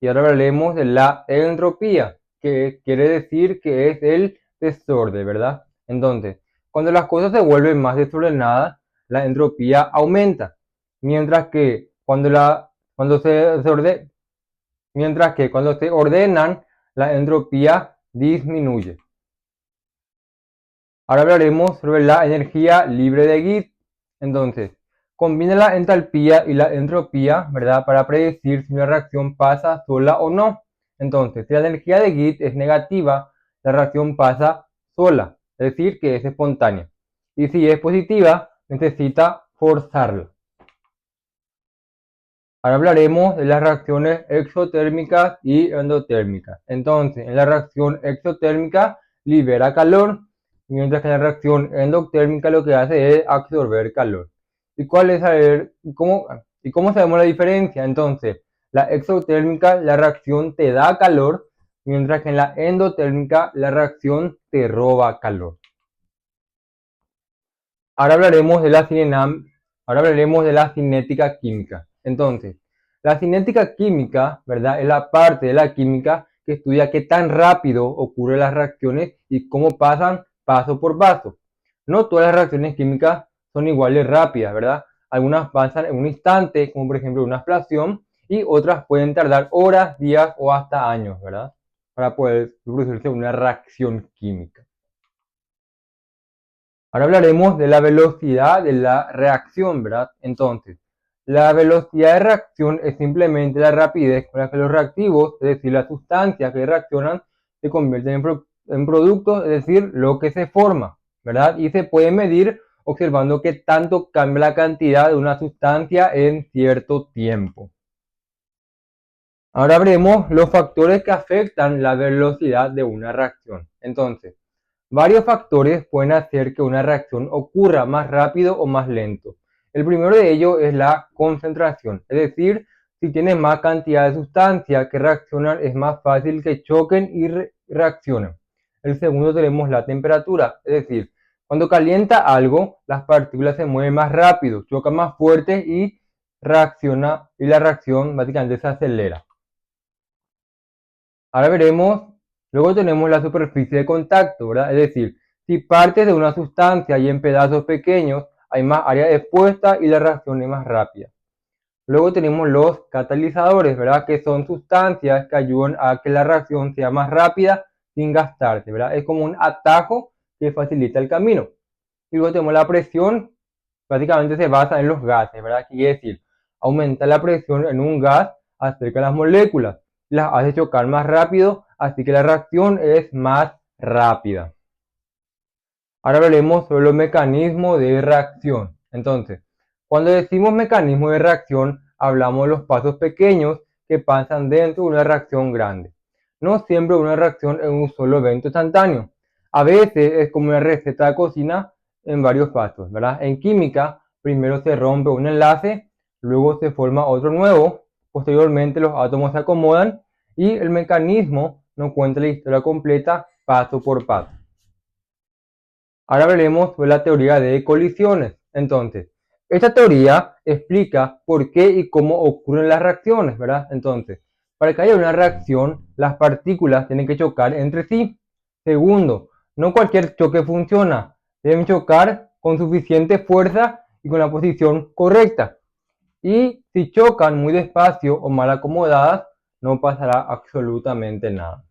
Y ahora hablaremos de la entropía, que quiere decir que es el desorden, ¿verdad? Entonces, cuando las cosas se vuelven más desordenadas, la entropía aumenta, mientras que cuando se ordenan, la entropía disminuye. Ahora hablaremos sobre la energía libre de Gibbs. Entonces, combina la entalpía y la entropía, ¿verdad?, para predecir si una reacción pasa sola o no. Entonces, si la energía de Gibbs es negativa, la reacción pasa sola, es decir, que es espontánea. Y si es positiva, necesita forzarla. Ahora hablaremos de las reacciones exotérmicas y endotérmicas. Entonces, en la reacción exotérmica libera calor, mientras que en la reacción endotérmica lo que hace es absorber calor. ¿Y cómo sabemos la diferencia? Entonces, la exotérmica, la reacción te da calor, mientras que en la endotérmica la reacción te roba calor. Ahora hablaremos de la cinética química. Entonces, la cinética química, ¿verdad?, es la parte de la química que estudia qué tan rápido ocurren las reacciones y cómo pasan paso por paso. No todas las reacciones químicas son iguales rápidas, ¿verdad? Algunas pasan en un instante, como por ejemplo una explosión, y otras pueden tardar horas, días o hasta años, ¿verdad?, para poder producirse una reacción química. Ahora hablaremos de la velocidad de la reacción, ¿verdad? Entonces, la velocidad de reacción es simplemente la rapidez con la que los reactivos, es decir, las sustancias que reaccionan, se convierten en productos, es decir, lo que se forma, ¿verdad? Y se puede medir observando qué tanto cambia la cantidad de una sustancia en cierto tiempo. Ahora veremos los factores que afectan la velocidad de una reacción. Entonces, varios factores pueden hacer que una reacción ocurra más rápido o más lento. El primero de ellos es la concentración, es decir, si tienes más cantidad de sustancia que reaccionan, es más fácil que choquen y reaccionen. El segundo tenemos la temperatura, es decir, cuando calienta algo, las partículas se mueven más rápido, chocan más fuerte y reacciona, y la reacción básicamente se acelera. Ahora veremos, luego tenemos la superficie de contacto, ¿verdad? Es decir, si partes de una sustancia y en pedazos pequeños, hay más área expuesta y la reacción es más rápida. Luego tenemos los catalizadores, ¿verdad? Que son sustancias que ayudan a que la reacción sea más rápida sin gastarse, ¿verdad? Es como un atajo que facilita el camino. Y luego tenemos la presión, básicamente se basa en los gases, ¿verdad? Quiere decir, aumenta la presión en un gas acerca de las moléculas, las hace chocar más rápido, así que la reacción es más rápida. Ahora veremos sobre los mecanismos de reacción. Entonces, cuando decimos mecanismo de reacción, hablamos de los pasos pequeños que pasan dentro de una reacción grande. No siempre una reacción es un solo evento instantáneo. A veces es como una receta de cocina en varios pasos, ¿verdad? En química, primero se rompe un enlace, luego se forma otro nuevo, posteriormente los átomos se acomodan y el mecanismo nos cuenta la historia completa paso por paso. Ahora veremos sobre la teoría de colisiones. Entonces, esta teoría explica por qué y cómo ocurren las reacciones, ¿verdad? Entonces, para que haya una reacción, las partículas tienen que chocar entre sí. Segundo, no cualquier choque funciona. Deben chocar con suficiente fuerza y con la posición correcta. Y si chocan muy despacio o mal acomodadas, no pasará absolutamente nada.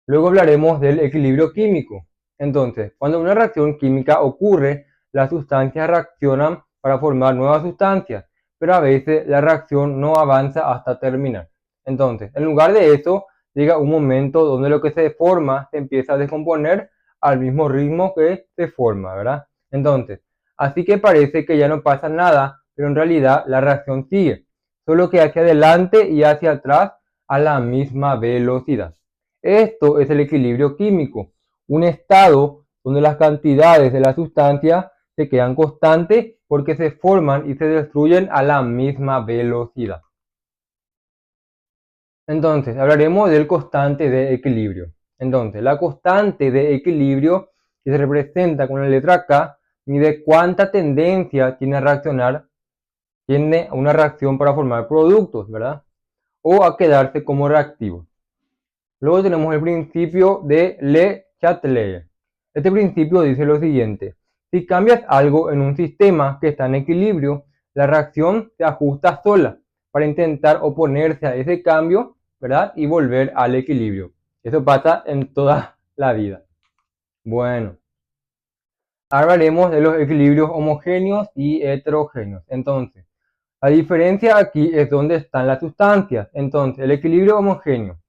Luego hablaremos del equilibrio químico. Entonces, cuando una reacción química ocurre, las sustancias reaccionan para formar nuevas sustancias, pero a veces la reacción no avanza hasta terminar. Entonces, en lugar de eso, llega un momento donde lo que se forma se empieza a descomponer al mismo ritmo que se forma, ¿verdad? Entonces, así que parece que ya no pasa nada, pero en realidad la reacción sigue, solo que hacia adelante y hacia atrás a la misma velocidad. Esto es el equilibrio químico, un estado donde las cantidades de la sustancia se quedan constantes porque se forman y se destruyen a la misma velocidad. Entonces, hablaremos del constante de equilibrio. Entonces, la constante de equilibrio, que se representa con la letra K, mide cuánta tendencia tiene a reaccionar, tiene una reacción para formar productos, ¿verdad? O a quedarse como reactivo. Luego tenemos el principio de Le Chatelier. Este principio dice lo siguiente: si cambias algo en un sistema que está en equilibrio, la reacción se ajusta sola para intentar oponerse a ese cambio, ¿verdad? Y volver al equilibrio. Eso pasa en toda la vida. Bueno, ahora hablaremos de los equilibrios homogéneos y heterogéneos. Entonces, la diferencia aquí es dónde están las sustancias. Entonces, el equilibrio homogéneo: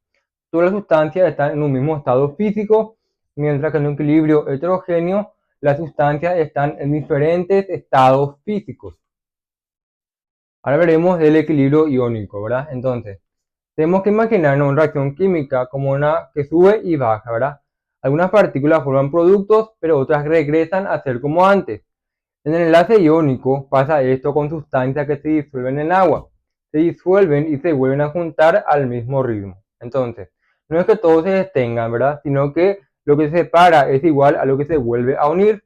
todas las sustancias están en un mismo estado físico, mientras que en un equilibrio heterogéneo las sustancias están en diferentes estados físicos. Ahora veremos del equilibrio iónico, ¿verdad? Entonces, tenemos que imaginarnos una reacción química como una que sube y baja, ¿verdad? Algunas partículas forman productos, pero otras regresan a ser como antes. En el enlace iónico pasa esto con sustancias que se disuelven en agua. Se disuelven y se vuelven a juntar al mismo ritmo. Entonces, no es que todos se detengan, ¿verdad? Sino que lo que se separa es igual a lo que se vuelve a unir.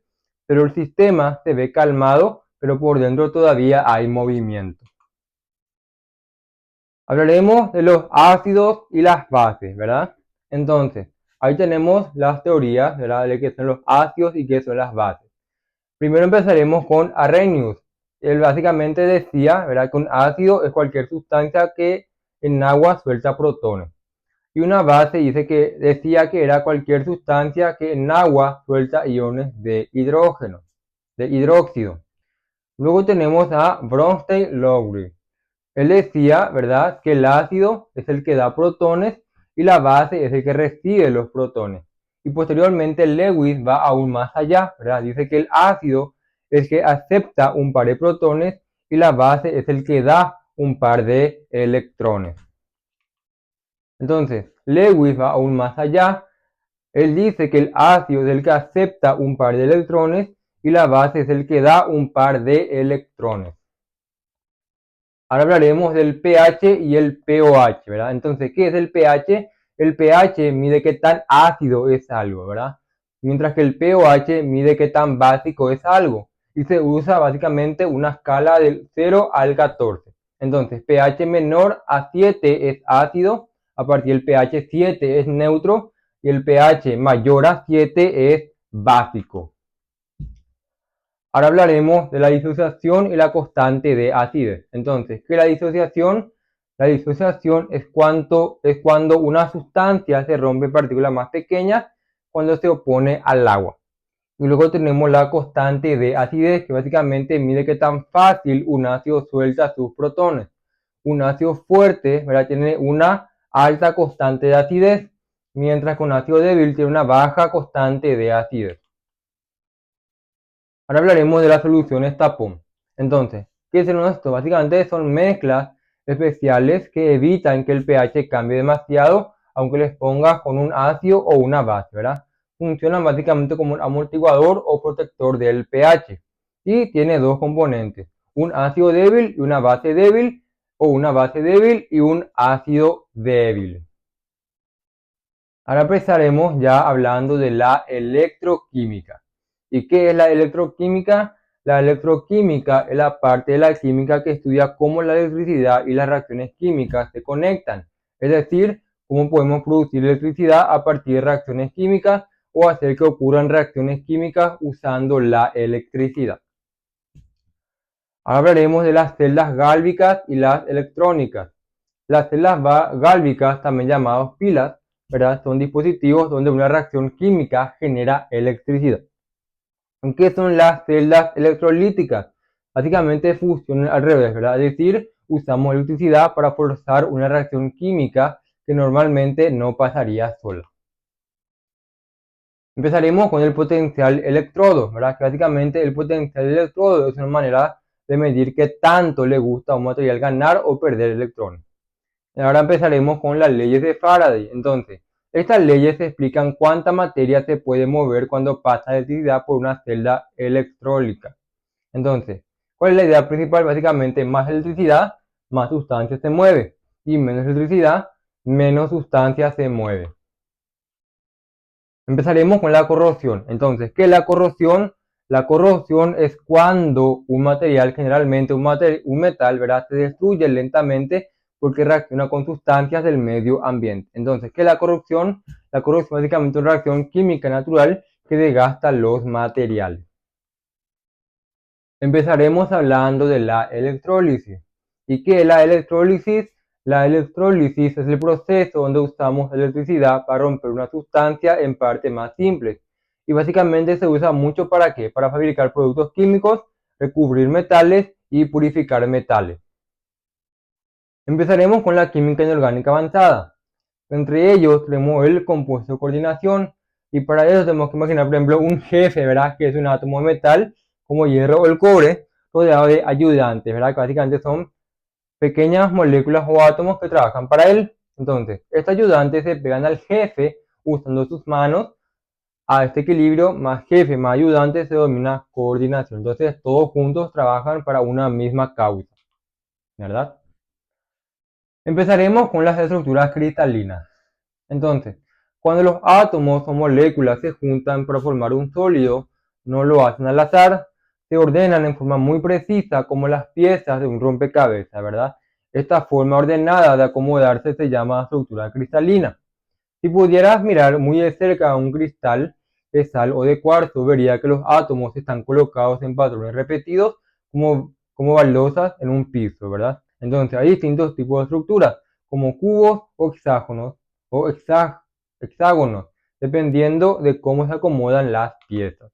Pero el sistema se ve calmado, pero por dentro todavía hay movimiento. Hablaremos de los ácidos y las bases, ¿verdad? Entonces, ahí tenemos las teorías, ¿verdad? De qué son los ácidos y qué son las bases. Primero empezaremos con Arrhenius. Él básicamente decía, ¿verdad?, que un ácido es cualquier sustancia que en agua suelta protones. Y una base decía que era cualquier sustancia que en agua suelta iones de hidrógeno, de hidróxido. Luego tenemos a Bronsted-Lowry. Él decía, ¿verdad?, que el ácido es el que da protones y la base es el que recibe los protones. Y posteriormente Lewis va aún más allá, ¿verdad? Dice que el ácido es el que acepta un par de protones y la base es el que da un par de electrones. Entonces, Lewis va aún más allá. Él dice que el ácido es el que acepta un par de electrones y la base es el que da un par de electrones. Ahora hablaremos del pH y el pOH, ¿verdad? Entonces, ¿qué es el pH? El pH mide qué tan ácido es algo, ¿verdad? Mientras que el pOH mide qué tan básico es algo. Y se usa básicamente una escala del 0 al 14. Entonces, pH menor a 7 es ácido, a partir del pH 7 es neutro y el pH mayor a 7 es básico. Ahora hablaremos de la disociación y la constante de acidez. Entonces, ¿qué es la disociación? La disociación es cuando una sustancia se rompe en partículas más pequeñas cuando se opone al agua. Y luego tenemos la constante de acidez, que básicamente mide qué tan fácil un ácido suelta sus protones. Un ácido fuerte, ¿verdad?, tiene una alta constante de acidez, mientras que un ácido débil tiene una baja constante de acidez. Ahora hablaremos de las soluciones tapón. Entonces, ¿qué son esto? Básicamente son mezclas especiales que evitan que el pH cambie demasiado, aunque les pongas con un ácido o una base, ¿verdad? Funcionan básicamente como un amortiguador o protector del pH. Y tiene dos componentes, un ácido débil y una base débil, o una base débil y un ácido débil. Ahora empezaremos ya hablando de la electroquímica. ¿Y qué es la electroquímica? La electroquímica es la parte de la química que estudia cómo la electricidad y las reacciones químicas se conectan. Es decir, cómo podemos producir electricidad a partir de reacciones químicas o hacer que ocurran reacciones químicas usando la electricidad. Ahora hablaremos de las celdas gálvicas y las electrónicas. Las celdas gálvicas, también llamadas pilas, ¿verdad?, son dispositivos donde una reacción química genera electricidad. ¿Qué son las celdas electrolíticas? Básicamente funcionan al revés, ¿verdad? Es decir, usamos electricidad para forzar una reacción química que normalmente no pasaría sola. Empezaremos con el potencial electrodo, ¿verdad? Que básicamente el potencial electrodo es una manera de medir qué tanto le gusta a un material ganar o perder electrones. Ahora empezaremos con las leyes de Faraday. Entonces, estas leyes explican cuánta materia se puede mover cuando pasa electricidad por una celda electrólica. Entonces, ¿cuál es la idea principal? Básicamente, más electricidad, más sustancia se mueve. Y menos electricidad, menos sustancia se mueve. Empezaremos con la corrosión. Entonces, ¿qué es la corrosión? La corrosión es cuando un material, generalmente un metal, ¿verdad?, se destruye lentamente porque reacciona con sustancias del medio ambiente. Entonces, ¿qué es la corrosión? La corrosión es básicamente una reacción química natural que desgasta los materiales. Empezaremos hablando de la electrólisis. ¿Y qué es la electrólisis? La electrólisis es el proceso donde usamos electricidad para romper una sustancia en partes más simples. Y básicamente se usa mucho ¿para qué? Para fabricar productos químicos, recubrir metales y purificar metales. Empezaremos con la química inorgánica avanzada. Entre ellos tenemos el compuesto de coordinación. Y para eso tenemos que imaginar, por ejemplo, un jefe, ¿verdad?, que es un átomo de metal, como hierro o el cobre, rodeado de ayudantes, ¿verdad?, que básicamente son pequeñas moléculas o átomos que trabajan para él. Entonces, estos ayudantes se pegan al jefe usando sus manos. A este equilibrio más jefe más ayudante se denomina coordinación. Entonces, todos juntos trabajan para una misma causa, ¿verdad? Empezaremos con las estructuras cristalinas. Entonces, cuando los átomos o moléculas se juntan para formar un sólido, no lo hacen al azar, se ordenan en forma muy precisa como las piezas de un rompecabezas, ¿verdad? Esta forma ordenada de acomodarse se llama estructura cristalina. Si pudieras mirar muy de cerca un cristal de sal o de cuarzo, vería que los átomos están colocados en patrones repetidos como baldosas en un piso, ¿verdad? Entonces hay distintos tipos de estructuras, como cubos o hexágonos, o hexágonos, dependiendo de cómo se acomodan las piezas.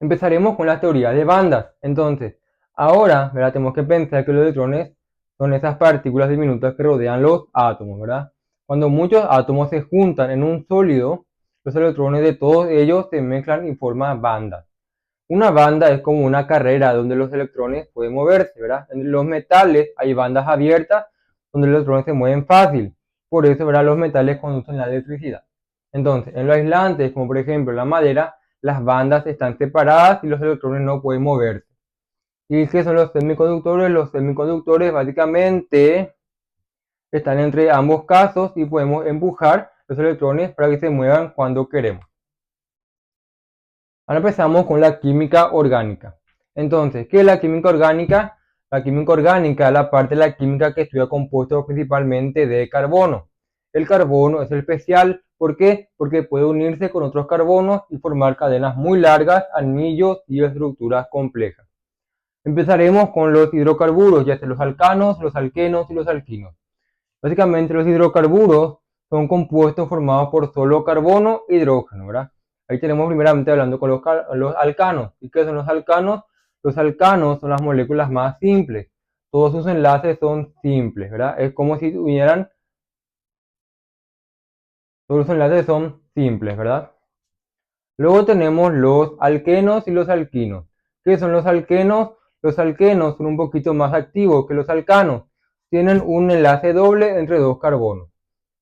Empezaremos con la teoría de bandas. Entonces, ahora, ¿verdad?, tenemos que pensar que los electrones son esas partículas diminutas que rodean los átomos, ¿verdad? Cuando muchos átomos se juntan en un sólido, los electrones de todos ellos se mezclan y forman bandas. Una banda es como una carrera donde los electrones pueden moverse, ¿verdad? En los metales hay bandas abiertas donde los electrones se mueven fácil. Por eso, ¿verdad?, los metales conducen la electricidad. Entonces, en los aislantes, como por ejemplo la madera, las bandas están separadas y los electrones no pueden moverse. ¿Y qué son los semiconductores? Los semiconductores básicamente están entre ambos casos y podemos empujar los electrones para que se muevan cuando queremos. Ahora empezamos con la química orgánica. Entonces, ¿qué es la química orgánica? La química orgánica es la parte de la química que estudia compuestos principalmente de carbono. El carbono es el especial, ¿por qué? Porque puede unirse con otros carbonos y formar cadenas muy largas, anillos y estructuras complejas. Empezaremos con los hidrocarburos, ya sea los alcanos, los alquenos y los alquinos. Básicamente los hidrocarburos son compuestos formados por solo carbono e hidrógeno, ¿verdad? Ahí tenemos primeramente hablando con los alcanos. ¿Y qué son los alcanos? Los alcanos son las moléculas más simples. Todos sus enlaces son simples, ¿verdad? Es como si tuvieran, todos los enlaces son simples, ¿verdad? Luego tenemos los alquenos y los alquinos. ¿Qué son los alquenos? Los alquenos son un poquito más activos que los alcanos. Tienen un enlace doble entre dos carbonos.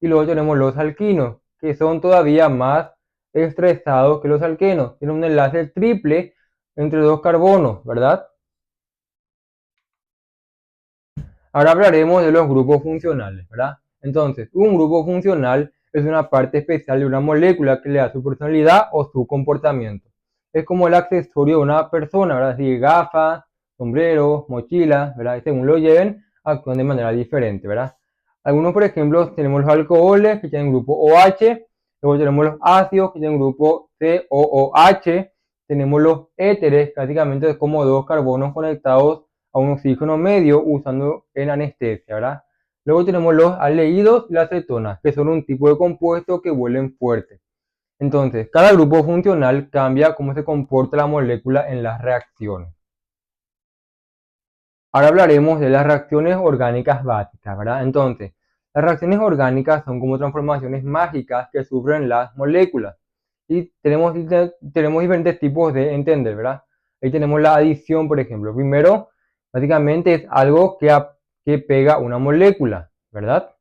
Y luego tenemos los alquinos, que son todavía más estresados que los alquenos. Tienen un enlace triple entre dos carbonos, ¿verdad? Ahora hablaremos de los grupos funcionales, ¿verdad? Entonces, un grupo funcional es una parte especial de una molécula que le da su personalidad o su comportamiento. Es como el accesorio de una persona, ¿verdad? Así gafas, sombrero, mochila, ¿verdad? Y según lo lleven, actúan de manera diferente, ¿verdad? Algunos, por ejemplo, tenemos los alcoholes que tienen grupo OH, luego tenemos los ácidos que tienen grupo COOH, tenemos los éteres, prácticamente como dos carbonos conectados a un oxígeno medio usando en anestesia, ¿verdad? Luego tenemos los aldehídos y las cetonas, que son un tipo de compuesto que huelen fuerte. Entonces, cada grupo funcional cambia cómo se comporta la molécula en las reacciones. Ahora hablaremos de las reacciones orgánicas básicas, ¿verdad? Entonces, las reacciones orgánicas son como transformaciones mágicas que sufren las moléculas. Y tenemos diferentes tipos de entender, ¿verdad? Ahí tenemos la adición, por ejemplo. Primero, básicamente es algo que pega una molécula, ¿verdad?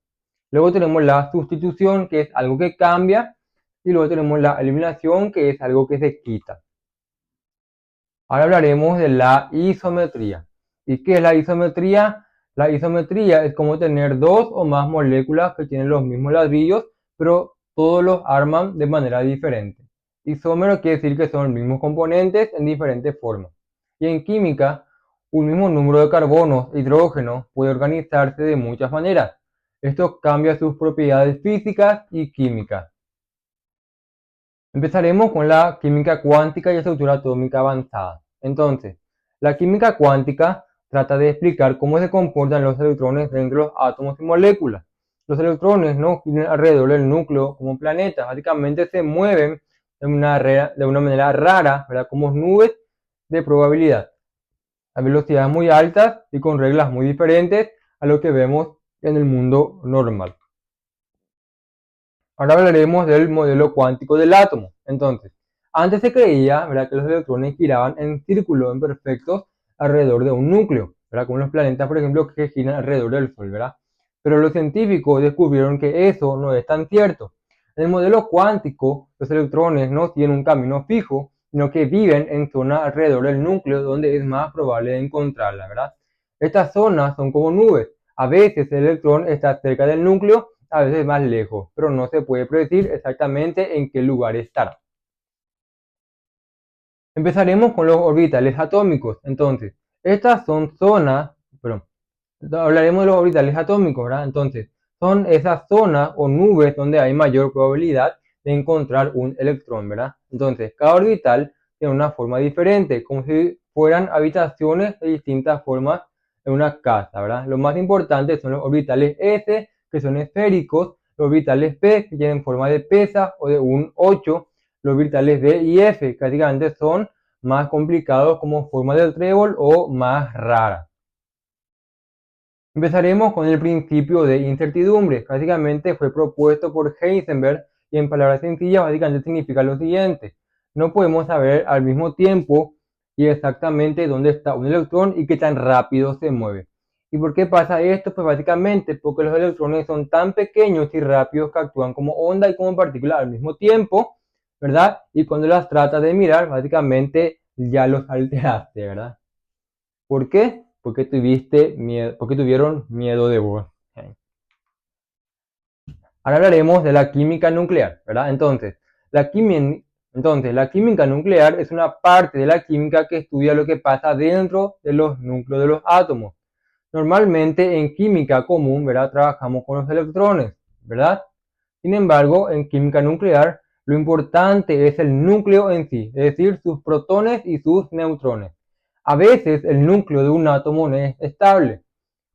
Luego tenemos la sustitución, que es algo que cambia. Y luego tenemos la eliminación, que es algo que se quita. Ahora hablaremos de la isometría. ¿Y qué es la isometría? La isometría es como tener dos o más moléculas que tienen los mismos ladrillos, pero todos los arman de manera diferente. Isómero quiere decir que son los mismos componentes en diferentes formas. Y en química, un mismo número de carbonos e hidrógenos puede organizarse de muchas maneras. Esto cambia sus propiedades físicas y químicas. Empezaremos con la química cuántica y estructura atómica avanzada. Entonces, la química cuántica trata de explicar cómo se comportan los electrones dentro de los átomos y moléculas. Los electrones no giran alrededor del núcleo como planetas, básicamente se mueven de una manera rara, ¿verdad? Como nubes de probabilidad, a velocidades muy altas y con reglas muy diferentes a lo que vemos en el mundo normal. Ahora hablaremos del modelo cuántico del átomo. Entonces, antes se creía, ¿verdad?, que los electrones giraban en círculos imperfectos alrededor de un núcleo, ¿verdad?, como los planetas, por ejemplo, que giran alrededor del Sol, ¿verdad? Pero los científicos descubrieron que eso no es tan cierto. En el modelo cuántico, los electrones no tienen un camino fijo, sino que viven en zonas alrededor del núcleo donde es más probable encontrarla, ¿verdad? Estas zonas son como nubes. A veces el electrón está cerca del núcleo, a veces más lejos, pero no se puede predecir exactamente en qué lugar estará. Empezaremos con los orbitales atómicos. Entonces, estas son zonas, perdón, hablaremos de los orbitales atómicos, ¿verdad? Entonces, son esas zonas o nubes donde hay mayor probabilidad de encontrar un electrón, ¿verdad? Entonces, cada orbital tiene una forma diferente, como si fueran habitaciones de distintas formas en una casa, ¿verdad? Lo más importante son los orbitales S, que son esféricos, los orbitales P, que tienen forma de pesa o de un 8, los orbitales D y F, que prácticamente son más complicados como forma del trébol o más raras. Empezaremos con el principio de incertidumbre. Básicamente fue propuesto por Heisenberg y en palabras sencillas básicamente significa lo siguiente. No podemos saber al mismo tiempo y exactamente dónde está un electrón y qué tan rápido se mueve. ¿Y por qué pasa esto? Pues básicamente porque los electrones son tan pequeños y rápidos que actúan como onda y como partícula al mismo tiempo ¿verdad? Y cuando las tratas de mirar, básicamente ya los alteraste, ¿verdad? ¿Por qué? Porque tuviste miedo, porque tuvieron miedo de vos. Ahora hablaremos de la química nuclear, ¿verdad? La química nuclear es una parte de la química que estudia lo que pasa dentro de los núcleos de los átomos. Normalmente en química común, ¿verdad? Trabajamos con los electrones, ¿verdad? Sin embargo, en química nuclear, lo importante es el núcleo en sí, es decir, sus protones y sus neutrones. A veces el núcleo de un átomo no es estable.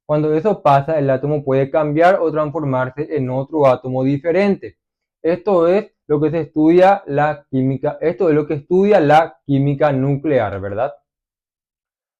Cuando eso pasa, el átomo puede cambiar o transformarse en otro átomo diferente. Esto es lo que se estudia la química, esto es lo que estudia la química nuclear, ¿verdad?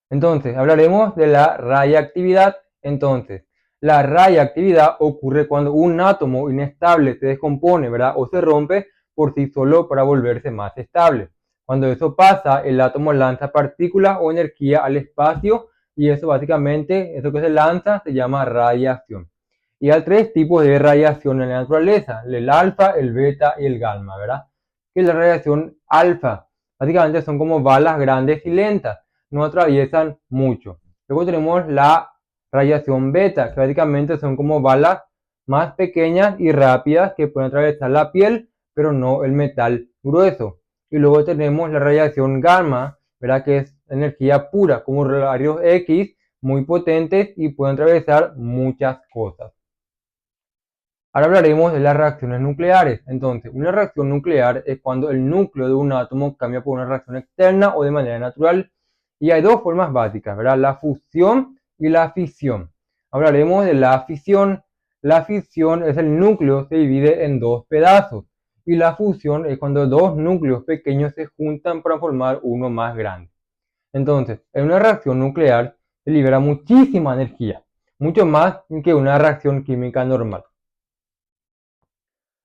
Entonces, hablaremos de la radiactividad. Entonces, la radiactividad ocurre cuando un átomo inestable se descompone, ¿verdad? O se rompe por sí solo para volverse más estable. Cuando eso pasa, el átomo lanza partículas o energía al espacio y eso básicamente, eso que se lanza se llama radiación. Y hay tres tipos de radiación en la naturaleza, el alfa, el beta y el gamma, ¿verdad? Que la radiación alfa, básicamente son como balas grandes y lentas, no atraviesan mucho. Luego tenemos la radiación beta, que básicamente son como balas más pequeñas y rápidas que pueden atravesar la piel, pero no el metal grueso. Y luego tenemos la radiación gamma, ¿verdad? Que es energía pura, como rayos X muy potentes y pueden atravesar muchas cosas. Ahora hablaremos de las reacciones nucleares. Entonces, una reacción nuclear es cuando el núcleo de un átomo cambia por una reacción externa o de manera natural. Y hay dos formas básicas, ¿verdad? La fusión y la fisión. Hablaremos de la fisión. La fisión es el núcleo se divide en dos pedazos. Y la fusión es cuando dos núcleos pequeños se juntan para formar uno más grande. Entonces, en una reacción nuclear se libera muchísima energía, mucho más que una reacción química normal.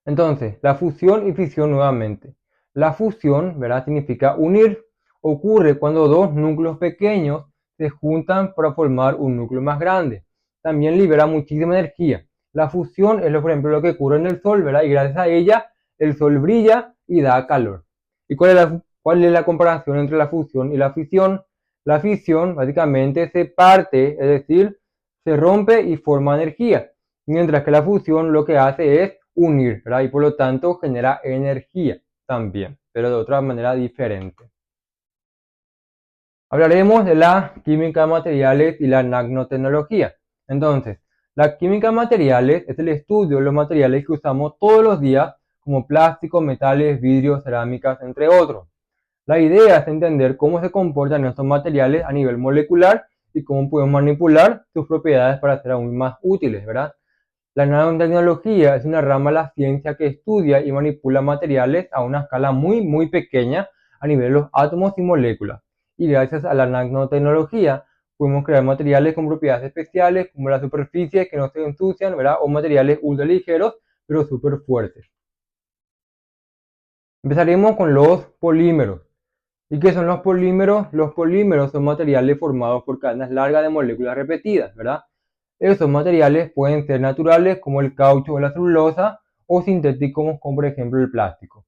Entonces, la fusión y fisión nuevamente. La fusión, ¿verdad? Significa unir. Ocurre cuando dos núcleos pequeños se juntan para formar un núcleo más grande. También libera muchísima energía. La fusión es, por ejemplo, lo que ocurre en el Sol, ¿verdad? Y gracias a ella, el Sol brilla y da calor. ¿Y cuál es la comparación entre la fusión y la fisión? La fisión básicamente se parte, es decir, se rompe y forma energía. Mientras que la fusión lo que hace es unir, ¿verdad? Y por lo tanto genera energía también, pero de otra manera diferente. Hablaremos de la química de materiales y la nanotecnología. Entonces, la química de materiales es el estudio de los materiales que usamos todos los días, como plásticos, metales, vidrios, cerámicas, entre otros. La idea es entender cómo se comportan estos materiales a nivel molecular y cómo podemos manipular sus propiedades para ser aún más útiles, ¿verdad? La nanotecnología es una rama de la ciencia que estudia y manipula materiales a una escala muy pequeña a nivel de los átomos y moléculas. Y gracias a la nanotecnología podemos crear materiales con propiedades especiales como las superficies que no se ensucian, ¿verdad? O materiales ultra ligeros pero súper fuertes. Empezaremos con los polímeros. ¿Y qué son los polímeros? Los polímeros son materiales formados por cadenas largas de moléculas repetidas, ¿verdad? Esos materiales pueden ser naturales como el caucho o la celulosa o sintéticos como por ejemplo el plástico.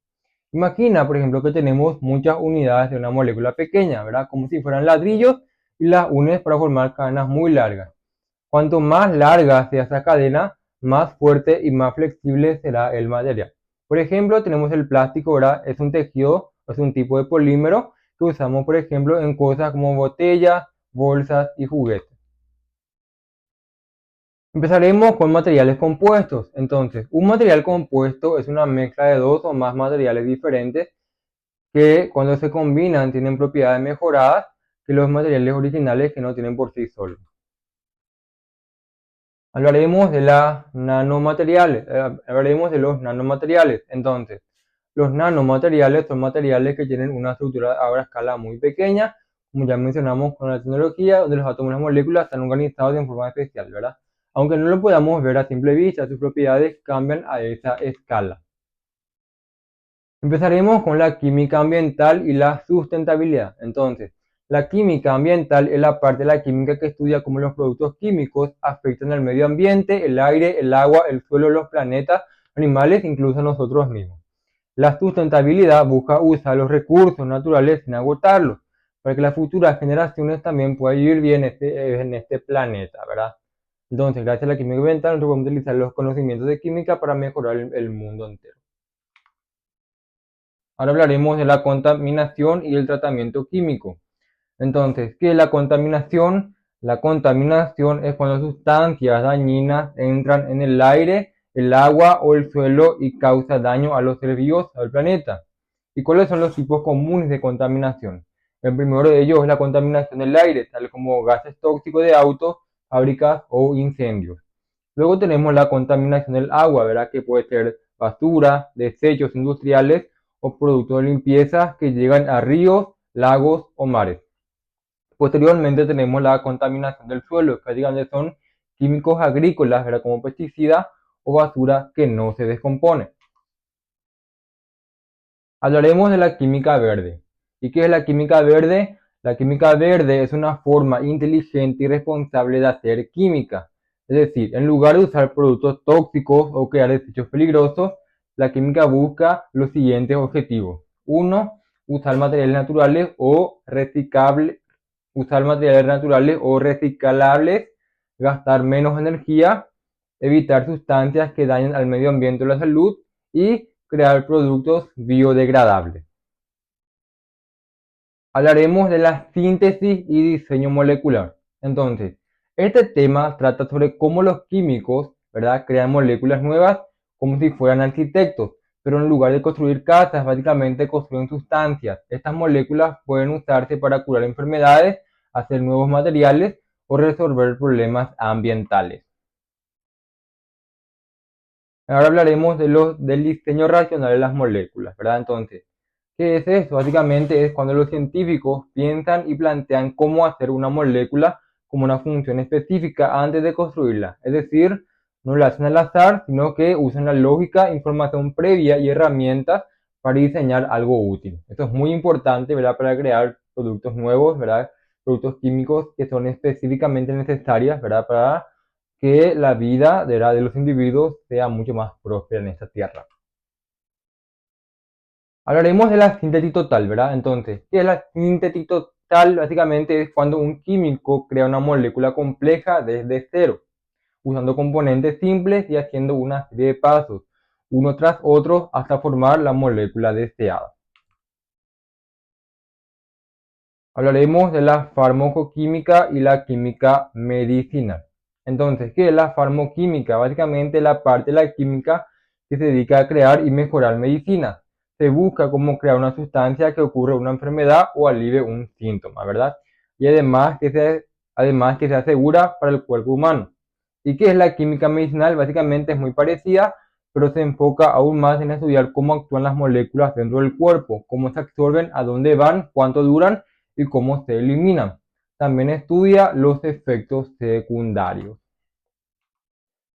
Imagina, por ejemplo, que tenemos muchas unidades de una molécula pequeña, ¿verdad? Como si fueran ladrillos y las unes para formar cadenas muy largas. Cuanto más larga sea esa cadena, más fuerte y más flexible será el material. Por ejemplo, tenemos el plástico, ¿verdad? Es un tejido, es un tipo de polímero que usamos, por ejemplo, en cosas como botellas, bolsas y juguetes. Empezaremos con materiales compuestos. Entonces, un material compuesto es una mezcla de dos o más materiales diferentes que cuando se combinan tienen propiedades mejoradas que los materiales originales que no tienen por sí solos. Hablaremos de hablaremos de los nanomateriales. Entonces, los nanomateriales son materiales que tienen una estructura a escala muy pequeña, como ya mencionamos con la tecnología, donde los átomos y las moléculas están organizados en forma especial, ¿verdad? Aunque no lo podamos ver a simple vista, sus propiedades cambian a esa escala. Empezaremos con la química ambiental y la sustentabilidad. Entonces, la química ambiental es la parte de la química que estudia cómo los productos químicos afectan al medio ambiente, el aire, el agua, el suelo, los planetas, animales, incluso nosotros mismos. La sustentabilidad busca usar los recursos naturales sin agotarlos, para que las futuras generaciones también puedan vivir bien en este planeta, ¿verdad? Entonces, gracias a la química ambiental, nosotros podemos utilizar los conocimientos de química para mejorar el mundo entero. Ahora hablaremos de la contaminación y el tratamiento químico. Entonces, ¿qué es la contaminación? La contaminación es cuando sustancias dañinas entran en el aire, el agua o el suelo y causan daño a los seres vivos del planeta. ¿Y cuáles son los tipos comunes de contaminación? El primero de ellos es la contaminación del aire, tal como gases tóxicos de autos, fábricas o incendios. Luego tenemos la contaminación del agua, ¿verdad? Que puede ser basura, desechos industriales o productos de limpieza que llegan a ríos, lagos o mares. Posteriormente tenemos la contaminación del suelo, que básicamente son químicos agrícolas, ¿verdad? Como pesticidas o basura que no se descompone. Hablaremos de la química verde. ¿Y qué es la química verde? La química verde es una forma inteligente y responsable de hacer química. Es decir, en lugar de usar productos tóxicos o crear desechos peligrosos, la química busca los siguientes objetivos. Uno, usar materiales naturales o reciclables, gastar menos energía, evitar sustancias que dañen al medio ambiente o la salud y crear productos biodegradables. Hablaremos de la síntesis y diseño molecular. Entonces, este tema trata sobre cómo los químicos, ¿verdad?, crean moléculas nuevas como si fueran arquitectos, pero en lugar de construir casas, básicamente construyen sustancias. Estas moléculas pueden usarse para curar enfermedades, hacer nuevos materiales o resolver problemas ambientales. Ahora hablaremos del diseño racional de las moléculas, ¿verdad? Entonces, ¿qué es eso? Básicamente es cuando los científicos piensan y plantean cómo hacer una molécula como una función específica antes de construirla. Es decir, no la hacen al azar, sino que usan la lógica, información previa y herramientas para diseñar algo útil. Esto es muy importante, ¿verdad? Para crear productos nuevos, ¿verdad? Productos químicos que son específicamente necesarias, ¿verdad? Para que la vida de los individuos sea mucho más próspera en esta tierra. Hablaremos de la síntesis total, ¿verdad? Entonces, ¿qué es la síntesis total? Básicamente es cuando un químico crea una molécula compleja desde cero, usando componentes simples y haciendo una serie de pasos, uno tras otro, hasta formar la molécula deseada. Hablaremos de la farmacoquímica y la química medicinal. Entonces, ¿qué es la farmacoquímica? Básicamente la parte de la química que se dedica a crear y mejorar medicinas. Se busca cómo crear una sustancia que ocurre una enfermedad o alivie un síntoma, ¿verdad? Y además que sea segura para el cuerpo humano. ¿Y qué es la química medicinal? Básicamente es muy parecida, pero se enfoca aún más en estudiar cómo actúan las moléculas dentro del cuerpo, cómo se absorben, a dónde van, cuánto duran y cómo se eliminan. También estudia los efectos secundarios.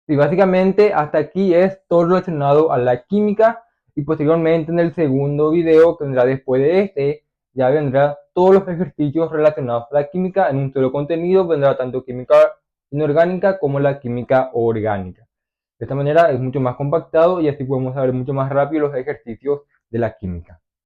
Y básicamente hasta aquí es todo relacionado a la química y posteriormente en el segundo video que vendrá después de este ya vendrá todos los ejercicios relacionados a la química en un solo contenido, vendrá tanto química inorgánica como la química orgánica. De esta manera es mucho más compactado y así podemos saber mucho más rápido los ejercicios de la química.